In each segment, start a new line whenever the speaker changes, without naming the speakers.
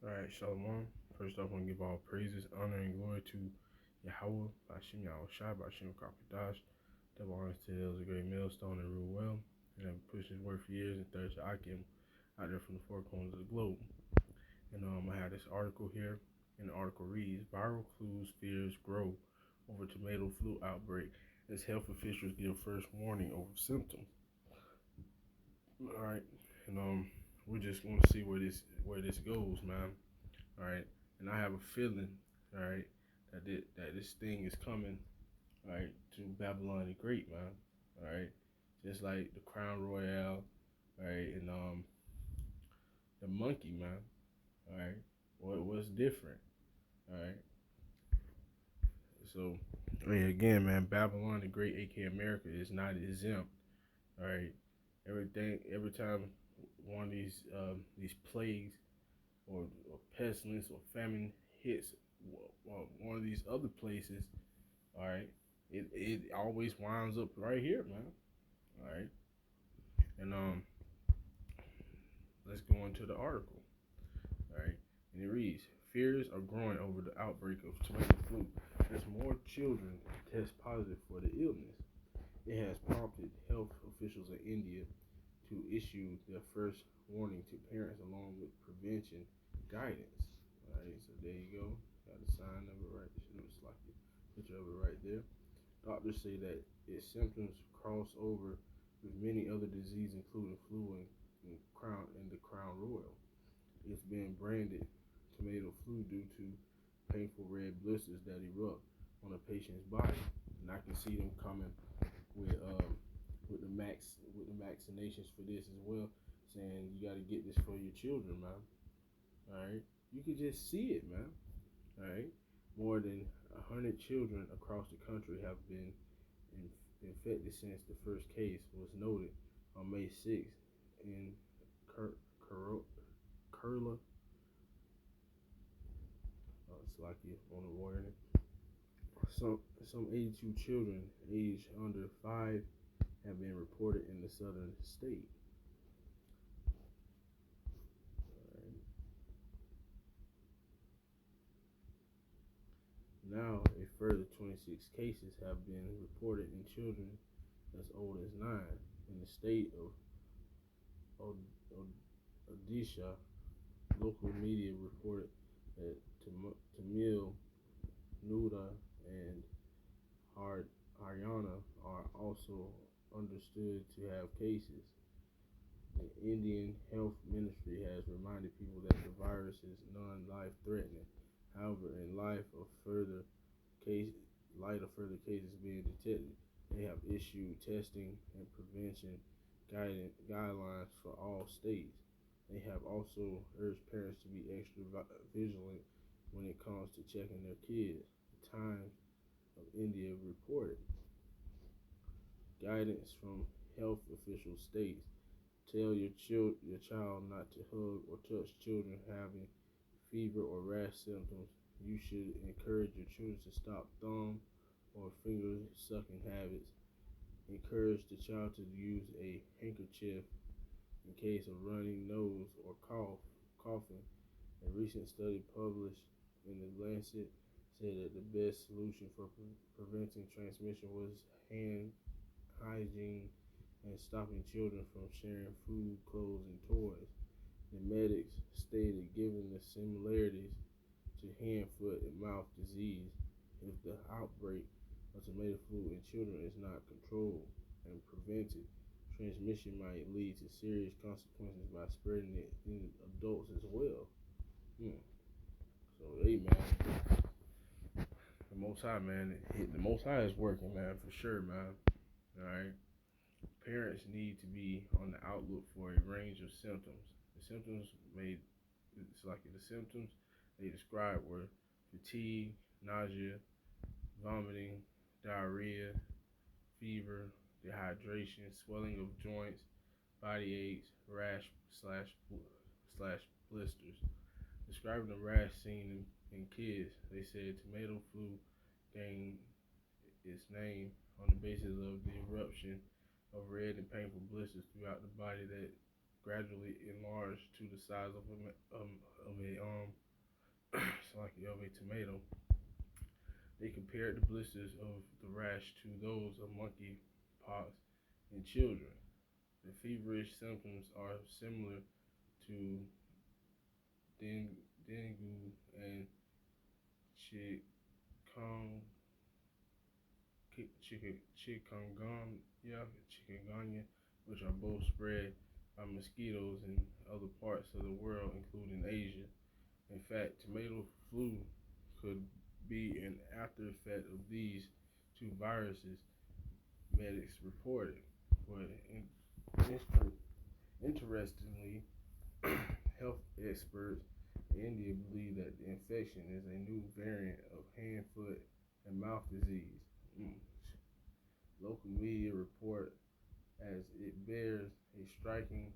Alright, Shalom. First off, I want to give all praises, honor, and glory to Yahweh, Bashim Yahushua, Bashim Kakadash, that belongs to Him, a great millstone and rule well, and have pushed his word for years, and third to Akim out there from the four corners of the globe. And I have this article here, and the article reads, Viral clues, fears grow over tomato flu outbreak as health officials give first warning over symptoms. Alright, and we just want to see where this goes, man. All right, and I have a feeling, all right, that this thing is coming, all right, to Babylon the Great, man. All right, just like the Crown Royale, all right, and the monkey, man. All right, what's different? All right, so again, man, Babylon the Great, aka America, is not exempt. All right, every time one of these plagues or pestilence or famine hits one of these other places, all right, it always winds up right here, man. All right, and let's go into the article. All right, and it reads: Fears are growing over the outbreak of tomato flu as more children test positive for the illness. It has prompted health officials in India to issue their first warning to parents along with prevention guidance. All right, so there you go. Got the sign of it right. Looks like a picture of it right there. Doctors say that its symptoms cross over with many other diseases, including flu and the Crown Royal. It's been branded tomato flu due to painful red blisters that erupt on a patient's body, and I can see them coming with with the vaccinations for this as well, saying you got to get this for your children, man. All right, you can just see it, man. All right, more than 100 children across the country have been infected since the first case was noted on May 6th in Kerala, Slovakia, on the warning. Some 82 children aged under 5 have been reported in the southern state. Right. Now, a further 26 cases have been reported in children as old as 9 in the state of Odisha. Local media reported that Tamil Nadu and Haryana are also understood to have cases. The Indian Health Ministry has reminded people that the virus is non-life threatening. However, in light of further cases being detected, they have issued testing and prevention guidelines for all states. They have also urged parents to be extra vigilant when it comes to checking their kids. The Times of India reported. Guidance from health officials states: tell your child not to hug or touch children having fever or rash symptoms. You should encourage your children to stop thumb or finger sucking habits. Encourage the child to use a handkerchief in case of running nose or coughing. A recent study published in the Lancet said that the best solution for preventing transmission was hand hygiene and stopping children from sharing food, clothes, and toys. The medics stated, given the similarities to hand, foot, and mouth disease, if the outbreak of tomato flu in children is not controlled and prevented, transmission might lead to serious consequences by spreading it in adults as well. So, hey, man, the Most High, man, the Most High is working, man, for sure, man. All right. Parents need to be on the outlook for a range of symptoms. The symptoms they described were fatigue, nausea, vomiting, diarrhea, fever, dehydration, swelling of joints, body aches, rash slash blisters. Describing the rash seen in kids, they said tomato flu gained its name on the basis of the eruption of red and painful blisters throughout the body that gradually enlarge to the size of a tomato. They compared the blisters of the rash to those of monkey pox in children. The feverish symptoms are similar to dengue and chikungunya, chikungunya, which are both spread by mosquitoes in other parts of the world, including Asia. In fact, tomato flu could be an after effect of these two viruses, medics reported. But interestingly, health experts in India believe that the infection is a new variant of hand, foot, and mouth disease. Local media report as it bears a striking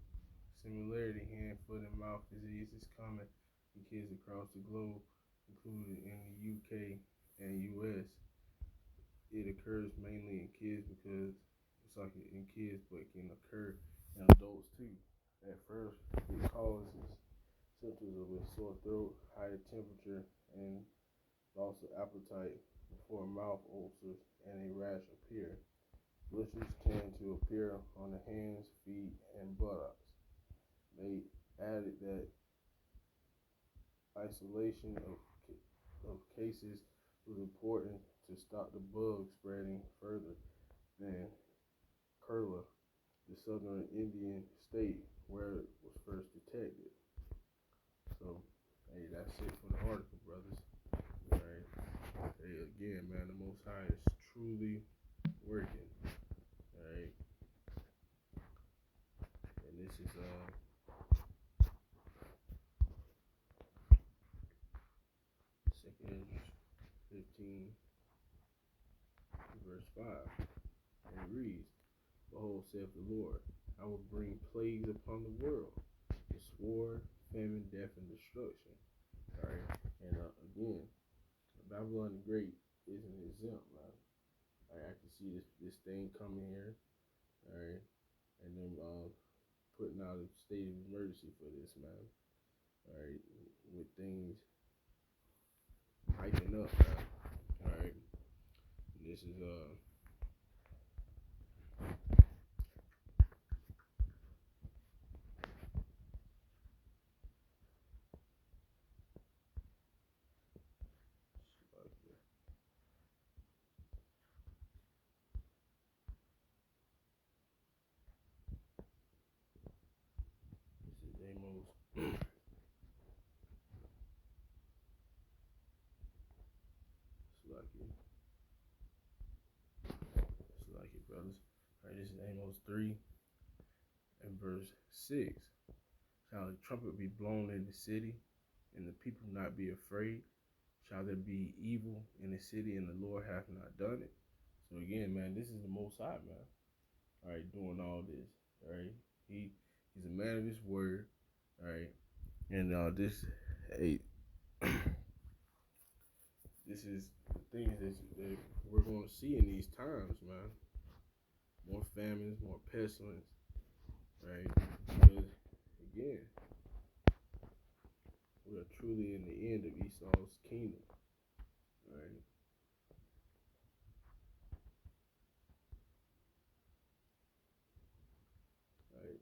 similarity. Hand, foot, and mouth disease is common in kids across the globe, including in the UK and US. It occurs mainly in kids because it's like in kids, but can occur in adults too. At first, it causes symptoms of a sore throat, higher temperature, and loss of appetite before mouth ulcers and a rash appear. Blisters tend to appear on the hands, feet, and buttocks. They added that isolation of cases was important to stop the bug spreading further than Kerala, the southern Indian state where it was first detected. So, hey, that's it for the article, brothers. All right. Hey, again, man, the Most High is truly working. All right. And this is 2nd 15, verse 5. And it reads, Behold, saith the Lord, I will bring plagues upon the world, the sword, famine, death, and destruction. All right. And again, Babylon the Great isn't exempt, man. All right, I can see this thing coming here. All right. And then putting out a state of emergency for this, man. All right. With things hiking up, man. All right. This is Amos. It's like it, brothers. All right, this is Amos 3 and verse 6. Shall the trumpet be blown in the city, and the people not be afraid? Shall there be evil in the city, and the Lord hath not done it? So again, man, this is the Most High, man. All right, doing all this. All right, he's a man of his word. All right, and this, hey, this is the things that we're going to see in these times, man. More famines, more pestilence, right? Because again, we are truly in the end of Esau's kingdom, right? Right.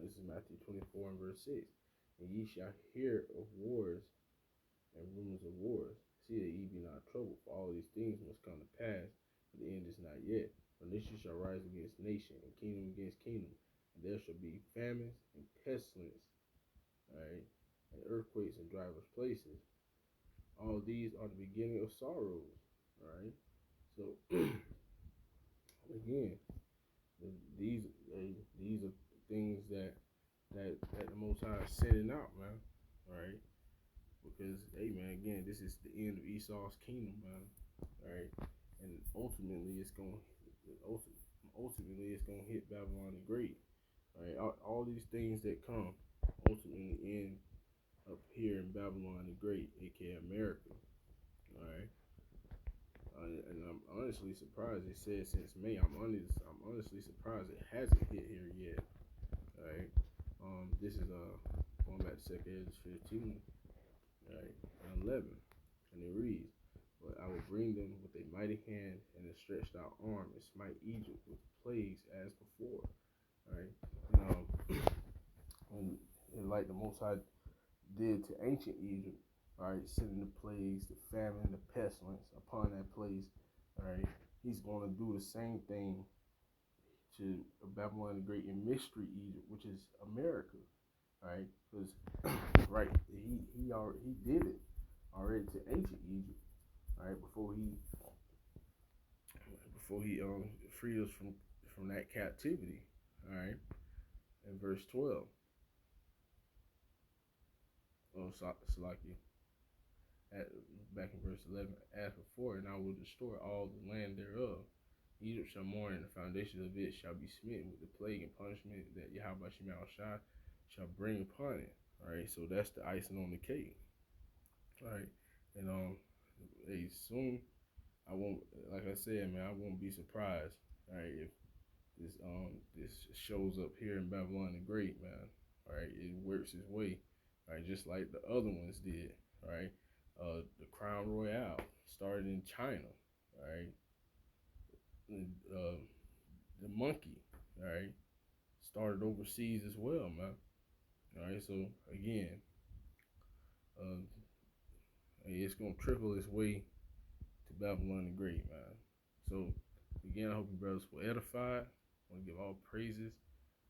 This is Matthew 24 and verse 6. And ye shall hear of wars and rumors of wars. See that ye be not troubled, for all these things must come to pass, but the end is not yet. For nation shall rise against nation, and kingdom against kingdom, and there shall be famines and pestilence, right, and earthquakes in divers places. All these are the beginning of sorrows, right? So again, these are things that the Most High is sending out, man, right? Because hey, man, again, this is the end of Esau's kingdom, man, right? And ultimately, it's gonna hit Babylon the Great, right? All these things that come ultimately end up here in Babylon the Great, aka America, all right. And I'm honestly surprised. It said since May. I'm honestly surprised it hasn't hit here yet. All right. This is going back to 2nd Ezra 15, right, and 11, and it reads, "But I will bring them with a mighty hand and a stretched out arm, and smite Egypt with plagues as before." Right, and like the Most High did to ancient Egypt, all right, sending the plagues, the famine, the pestilence upon that place, all right, he's going to do the same thing to Babylon the Great in Mystery Egypt, which is America, all right, because right, he did it already to ancient Egypt, all right, before he freed us from that captivity, all right, in verse 12. Oh, Salaki. Back in verse 11, as before, and I will destroy all the land thereof. Egypt shall mourn, and the foundations of it shall be smitten with the plague and punishment that Yahweh Shai shall bring upon it. All right, so that's the icing on the cake. All right, and hey, soon I won't, like I said, man, I won't be surprised. All right, if this shows up here in Babylon the Great, man. All right, it works its way, all right, just like the other ones did. All right, the Crown Royale started in China. All right, the monkey. All right, started overseas as well, man. All right, so again, uh, it's gonna trickle its way to Babylon the Great, man. So again, I hope you brothers were edified. I want to give all praises,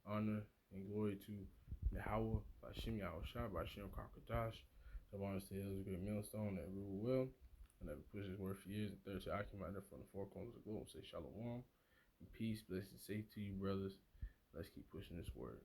honor, and glory to Yahweh, Bashem Yahushua, Bashem Kakadash, the honors to His great millstone that rule well, and that pushes word for years, and third to occupy there from the four corners of the globe. Say shalom, and peace, blessings, safe to you, brothers. Let's keep pushing this word.